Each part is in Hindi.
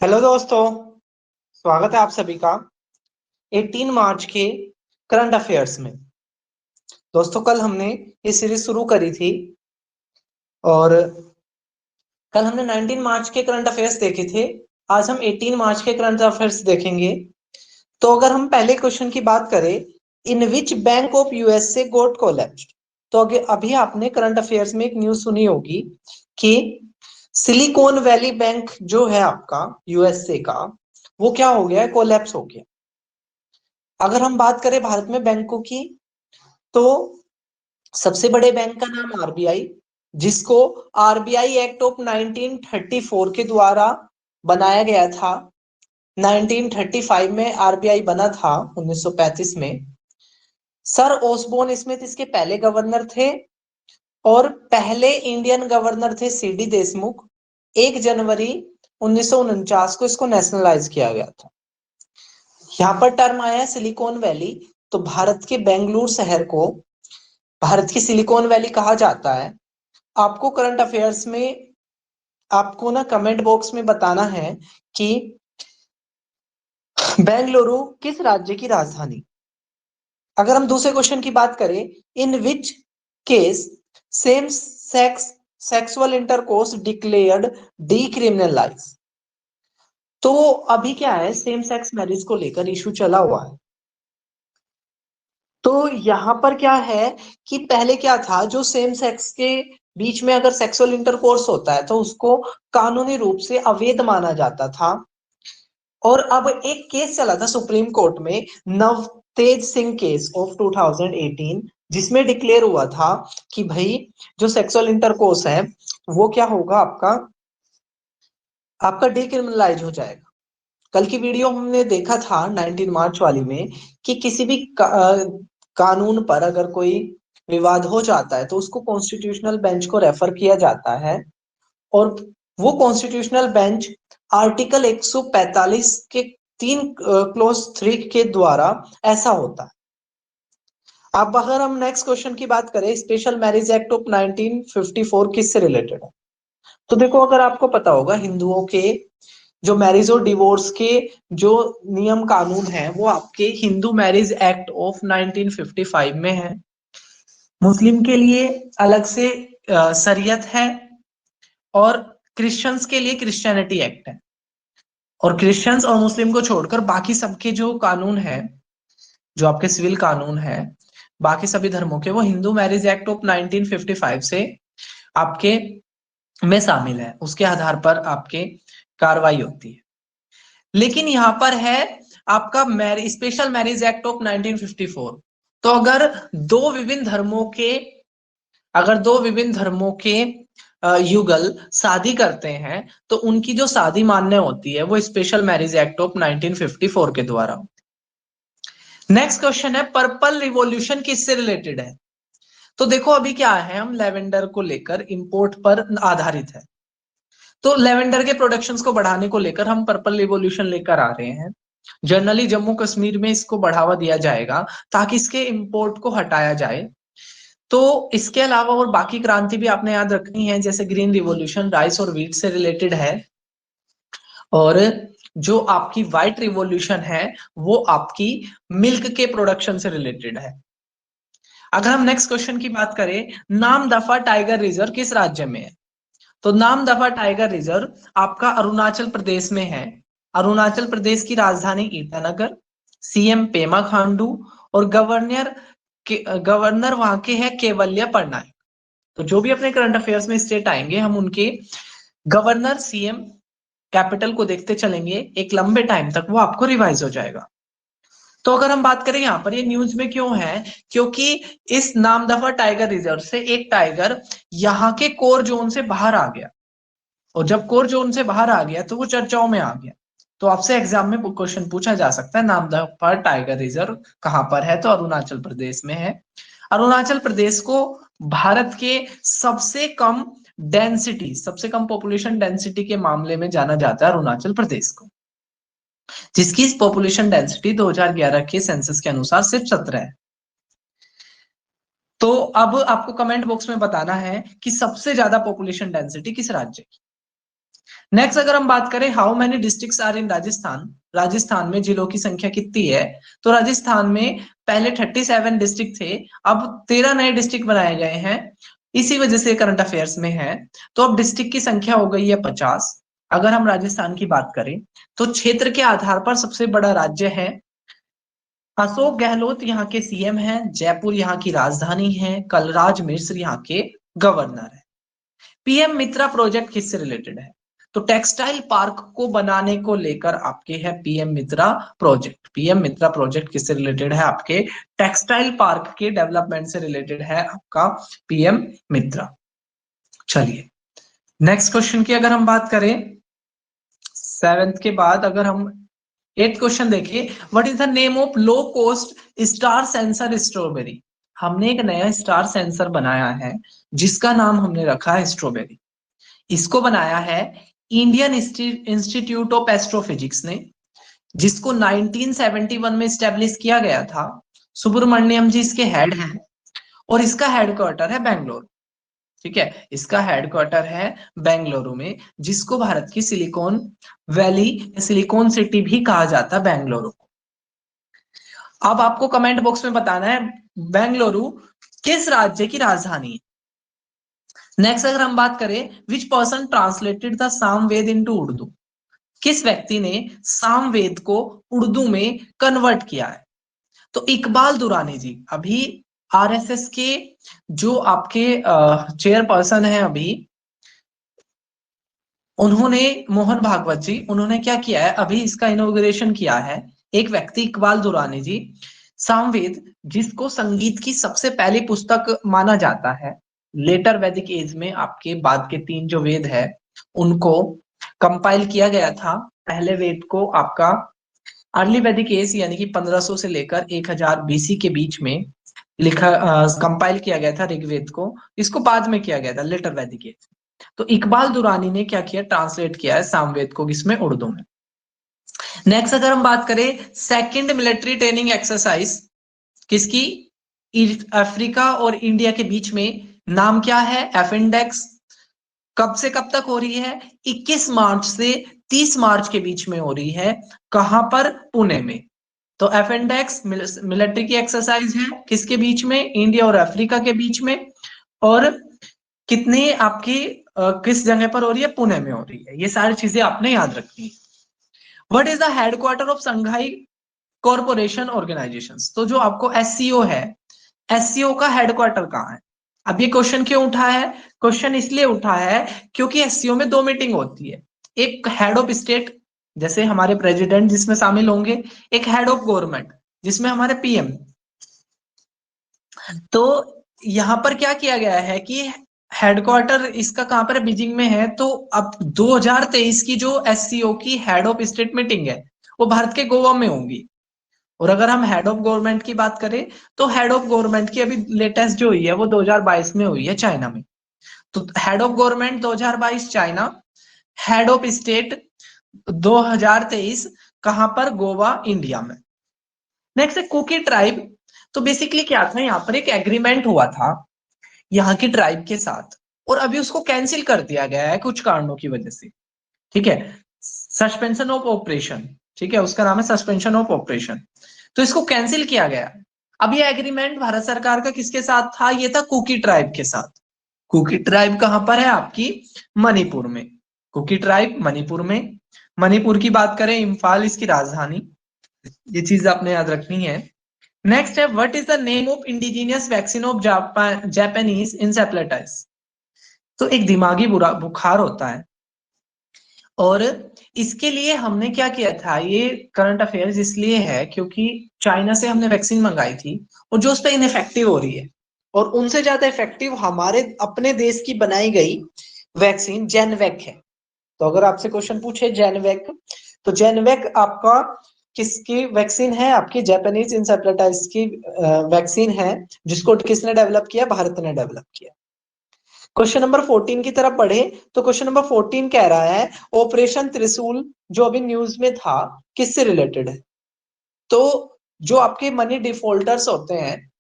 हेलो दोस्तों, स्वागत है आप सभी का 18 मार्च के करंट अफेयर्स में। दोस्तों, कल हमने ये सीरीज शुरू करी थी और कल हमने 19 मार्च के करंट अफेयर्स देखे थे। आज हम 18 मार्च के करंट अफेयर्स देखेंगे। तो अगर हम पहले क्वेश्चन की बात करें, in which bank of USA got collapsed. तो अभी आपने करंट अफेयर्स में एक न्यूज सुनी होगी कि सिलिकॉन वैली बैंक जो है आपका यूएसए का, वो क्या हो गया है, कोलैप्स हो गया। अगर हम बात करें भारत में बैंकों की, तो सबसे बड़े बैंक का नाम आरबीआई, जिसको आरबीआई एक्ट ऑफ 1934 के द्वारा बनाया गया था। 1935 में आरबीआई बना था, 1935 में। सर ओसबोर्न स्मिथ इसके पहले गवर्नर थे और पहले इंडियन गवर्नर थे सीडी देशमुख। 1 जनवरी 1949 को इसको नेशनलाइज किया गया था। यहाँ पर टर्म आया है सिलिकॉन वैली। तो भारत के बेंगलुरु शहर को भारत की सिलिकॉन वैली कहा जाता है। आपको करंट अफेयर्स में आपको ना कमेंट बॉक्स में बताना है कि बेंगलुरु किस राज्य की राजधानी। अगर हम दूसरे क्वेश्चन की बात करें, in which case same sex sexual intercourse declared decriminalise. तो अभी क्या है, सेम सेक्स मैरिज को लेकर इशू चला हुआ है। तो यहां पर क्या है कि पहले क्या था, जो सेम सेक्स के बीच में अगर सेक्सुअल इंटरकोर्स होता है तो उसको कानूनी रूप से अवैध माना जाता था। और अब एक केस चला था सुप्रीम कोर्ट में, नवतेज सिंह केस ऑफ 2018, जिसमें डिक्लेयर हुआ था कि भाई जो सेक्सुअल इंटरकोर्स है वो क्या होगा, आपका आपका डिक्रिमिनलाइज हो जाएगा। कल की वीडियो हमने देखा था 19 मार्च वाली में कि किसी भी कानून पर अगर कोई विवाद हो जाता है तो उसको कॉन्स्टिट्यूशनल बेंच को रेफर किया जाता है। और वो कॉन्स्टिट्यूशनल बेंच आर्टिकल 145 के 3 क्लॉज 3 के द्वारा ऐसा होता है। अब अगर हम नेक्स्ट क्वेश्चन की बात करें, स्पेशल मैरिज एक्ट ऑफ 1954 किससे रिलेटेड है। तो देखो, अगर आपको पता होगा, हिंदुओं के जो मैरिज और डिवोर्स के जो नियम कानून है वो आपके हिंदू मैरिज एक्ट ऑफ 1955 में है। मुस्लिम के लिए अलग से शरीयत है और क्रिश्चियंस के लिए क्रिश्चियनिटी एक्ट है। और क्रिश्चियंस और मुस्लिम को छोड़कर बाकी सबके जो कानून है, जो आपके सिविल कानून है बाकी सभी धर्मों के, वो हिंदू मैरिज एक्ट ऑफ 1955 से आपके में शामिल है। उसके आधार पर आपके कार्रवाई होती है। लेकिन यहां पर है आपका स्पेशल मैरिज एक्ट ऑफ 1954। तो अगर दो विभिन्न धर्मों के युगल शादी करते हैं तो उनकी जो शादी मान्य होती है वो स्पेशल मैरिज एक्ट ऑफ 1954 के द्वारा। नेक्स्ट क्वेश्चन है, पर्पल रिवॉल्यूशन किससे रिलेटेड है। तो देखो, अभी क्या है, हम लेवेंडर को लेकर इंपोर्ट पर आधारित है। तो लेवेंडर के प्रोडक्शंस को बढ़ाने को लेकर हम पर्पल रिवॉल्यूशन लेकर आ रहे हैं। जनरली जम्मू कश्मीर में इसको बढ़ावा दिया जाएगा ताकि इसके इंपोर्ट को हटाया जाए। तो इसके अलावा और बाकी क्रांति भी आपने याद रखनी है, जैसे ग्रीन रिवॉल्यूशन राइस और व्हीट से रिलेटेड है, और जो आपकी व्हाइट रिवॉल्यूशन है वो आपकी मिल्क के प्रोडक्शन से रिलेटेड है। अगर हम नेक्स्ट क्वेश्चन की बात करें, नामदफा टाइगर रिजर्व किस राज्य में है। तो नामदफा टाइगर रिजर्व आपका अरुणाचल प्रदेश में है। अरुणाचल प्रदेश की राजधानी ईटानगर, सीएम पेमा खांडू और गवर्नर वहां के हैं केवल्य पटनायक। तो जो भी अपने करंट अफेयर्स में स्टेट आएंगे हम उनके गवर्नर, सीएम, कैपिटल को देखते चलेंगे, एक लंबे टाइम तक वो आपको रिवाइज हो जाएगा। तो अगर हम बात करें यहाँ पर ये न्यूज में क्यों है, क्योंकि इस नामदफा टाइगर रिजर्व से एक टाइगर यहाँ के कोर जोन से बाहर आ गया। और जब कोर जोन से बाहर आ गया तो वो चर्चाओं में आ गया। तो आपसे एग्जाम में क्वेश्चन पूछा जा सकता है, नामदफा टाइगर रिजर्व कहां पर है। तो अरुणाचल प्रदेश में है। अरुणाचल प्रदेश को भारत के सबसे कम पॉपुलेशन डेंसिटी के मामले में जाना जाता है, अरुणाचल प्रदेश को, जिसकी पॉपुलेशन डेंसिटी 2011 के सेंसस के अनुसार सिर्फ 17 है। तो अब आपको कमेंट बॉक्स में बताना है कि सबसे ज्यादा पॉपुलेशन डेंसिटी किस राज्य की। नेक्स्ट अगर हम बात करें how many districts are in Rajasthan, Rajasthan में जिलों की संख्या कितनी है, तो राजस्थान में पहले 37 डिस्ट्रिक्ट थे, अब 13 नए डिस्ट्रिक्ट बनाए गए हैं, इसी वजह से करंट अफेयर्स में है। तो अब डिस्ट्रिक्ट की संख्या हो गई है 50। अगर हम राजस्थान की बात करें तो क्षेत्र के आधार पर सबसे बड़ा राज्य है। अशोक गहलोत यहाँ के सीएम हैं, जयपुर यहाँ की राजधानी है, कलराज मिश्र यहाँ के गवर्नर है। पीएम मित्रा प्रोजेक्ट किससे रिलेटेड है, तो टेक्सटाइल पार्क को बनाने को लेकर आपके है पीएम मित्रा प्रोजेक्ट। पीएम मित्रा प्रोजेक्ट किससे रिलेटेड है, आपके टेक्सटाइल पार्क के डेवलपमेंट से रिलेटेड है आपका पीएम मित्रा। चलिए नेक्स्ट क्वेश्चन की अगर हम बात करें, 7th के बाद अगर हम 8th क्वेश्चन देखिए, what is the name of low cost star sensor strawberry. हमने एक नया स्टार सेंसर बनाया है जिसका नाम हमने रखा है स्ट्रॉबेरी। इसको बनाया है इंडियन इंस्टीट्यूट ऑफ एस्ट्रोफिजिक्स ने, जिसको 1971 में स्टैब्लिश किया गया था। सुब्रमण्यम जी इसके हेड हैं और इसका हेडक्वार्टर है बेंगलोर। ठीक है, इसका हेडक्वार्टर है बेंगलुरु में, जिसको भारत की सिलिकॉन वैली, सिलिकॉन सिटी भी कहा जाता है बेंगलुरु को। अब आपको कमेंट बॉक्स में बताना है बेंगलुरु किस राज्य की राजधानी है। नेक्स्ट अगर हम बात करें, which person translated the Samaveda into Urdu, किस व्यक्ति ने सामवेद को उर्दू में कन्वर्ट किया है, तो इकबाल दुरानी जी। अभी आरएसएस के जो आपके चेयरपर्सन है अभी, उन्होंने मोहन भागवत जी, उन्होंने क्या किया है, अभी इसका इनॉग्रेशन किया है एक व्यक्ति इकबाल दुरानी जी। सामवेद जिसको संगीत की सबसे पहली पुस्तक माना जाता है, लेटर वैदिक एज में आपके बाद के 3 जो वेद है उनको कंपाइल किया गया था। पहले वेद को आपका अर्ली वैदिक एज यानी कि 1500 से लेकर 1000 बीसी के बीच में लिखा कंपाइल किया गया था ऋग्वेद को, इसको बाद में किया गया था लेटर वैदिक एज। तो इकबाल दुरानी ने क्या किया, ट्रांसलेट किया है सामवेद को किसमें, उर्दू में। नेक्स्ट अगर हम बात करें, सेकंड मिलिट्री ट्रेनिंग एक्सरसाइज किसकी, अफ्रीका और इंडिया के बीच में, नाम क्या है, एफिंडेक्स। कब से कब तक हो रही है, 21 मार्च से 30 मार्च के बीच में हो रही है। कहां पर, पुणे में। तो एफिंडेक्स मिलिट्री की एक्सरसाइज है किसके बीच में, इंडिया और अफ्रीका के बीच में, और कितनी आपकी किस जगह पर हो रही है, पुणे में हो रही है। ये सारी चीजें आपने याद रखनी है। What is the headquarter of Shanghai corporation organisations, तो जो आपको एससीओ है, एससीओ का हेडक्वार्टर कहाँ है। अब ये क्वेश्चन क्यों उठा है, क्वेश्चन इसलिए उठा है क्योंकि एससीओ में 2 मीटिंग होती है, एक हेड ऑफ स्टेट जैसे हमारे प्रेसिडेंट जिसमें शामिल होंगे, एक हेड ऑफ गवर्नमेंट जिसमें हमारे पीएम। तो यहां पर क्या किया गया है कि हेडक्वार्टर इसका कहां पर है, बीजिंग में है। तो अब 2023 की जो एससीओ की हेड ऑफ स्टेट मीटिंग है वो भारत के गोवा में होंगी। और अगर हम हेड ऑफ गवर्नमेंट की बात करें तो हेड ऑफ गवर्नमेंट की अभी लेटेस्ट जो हुई है वो 2022 में हुई है चाइना में। तो head of government 2022 China, head of state 2023 कहां पर, गोवा इंडिया में। नेक्स्ट है कुकी ट्राइब। तो बेसिकली क्या था, यहाँ पर एक एग्रीमेंट हुआ था यहाँ की ट्राइब के साथ, और अभी उसको कैंसिल कर दिया गया है कुछ कारणों की वजह से। ठीक है, सस्पेंशन ऑफ ऑपरेशन, ठीक है, उसका नाम है सस्पेंशन ऑफ ऑपरेशन। तो इसको कैंसिल किया गया। अब ये एग्रीमेंट भारत सरकार का किसके साथ था, ये था कुकी ट्राइब के साथ। कुकी ट्राइब कहां पर है, आपकी मणिपुर में। कुकी ट्राइब मणिपुर में, मणिपुर की बात करें इम्फाल इसकी राजधानी, ये चीज आपने याद रखनी है। नेक्स्ट है, what is the name of indigenous vaccine of Japanese encephalitis. तो एक दिमागी बुखार होता है, और इसके लिए हमने क्या किया था, ये करंट अफेयर्स इसलिए है क्योंकि चाइना से हमने वैक्सीन मंगाई थी और जो उस पर इनफेक्टिव हो रही है, और उनसे ज्यादा इफेक्टिव हमारे अपने देश की बनाई गई वैक्सीन जेनवेक है। तो अगर आपसे क्वेश्चन पूछे जेनवेक, तो जेनवेक आपका किसकी वैक्सीन है, आपकी जापानीज इंसेफ्लाइटिस की वैक्सीन है, जिसको किसने डेवलप किया, भारत ने डेवलप किया। क्वेश्चन नंबर 14 की तरफ पढ़े तो क्वेश्चन नंबर 14 कह रहा है ऑपरेशन त्रिशूल जो अभी न्यूज में था किससे रिलेटेड है। तो जो आपके मनी डिफॉल्टर्स होते हैं,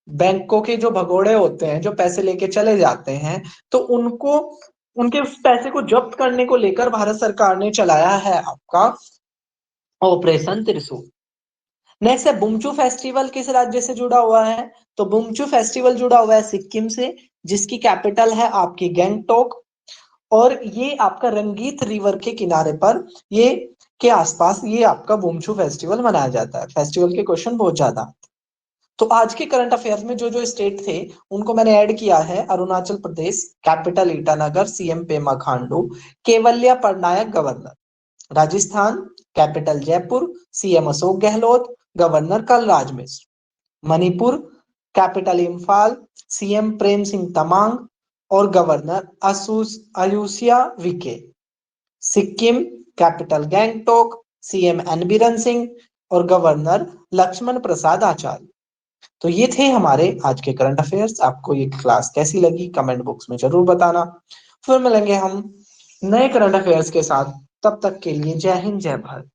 बैंकों के जो भगोड़े होते हैं जो पैसे लेके चले जाते हैं, तो उनको उनके उस पैसे को जब्त करने को लेकर भारत सरकार ने चलाया है आपका ऑपरेशन त्रिशूल। नेक्स्ट है बुमचू फेस्टिवल किस राज्य से जुड़ा हुआ है? तो बुमचू फेस्टिवल जुड़ा हुआ है सिक्किम से, जिसकी कैपिटल है आपकी गैंगटोक। और ये आपका रंगीत रिवर के किनारे पर, ये के आसपास ये आपका बुमचू फेस्टिवल मनाया जाता है। फेस्टिवल के क्वेश्चन बहुत ज्यादा। तो आज के करंट अफेयर्स में जो जो स्टेट थे उनको मैंने ऐड किया है। Arunachal Pradesh, capital Itanagar, CM Pema Khandu, Kaivalya Patnaik governor. Rajasthan, capital Jaipur, CM Ashok Gehlot, governor Kalraj Mishra. Manipur, capital Imphal, CM Prem Singh Tamang और governor Anusuiya Uikey. Sikkim, capital Gangtok, CM N Biren Singh और गवर्नर लक्ष्मण प्रसाद आचार्य। तो ये थे हमारे आज के करंट अफेयर्स। आपको ये क्लास कैसी लगी कमेंट बॉक्स में जरूर बताना। फिर मिलेंगे हम नए करंट अफेयर्स के साथ। तब तक के लिए जय हिंद, जय भारत।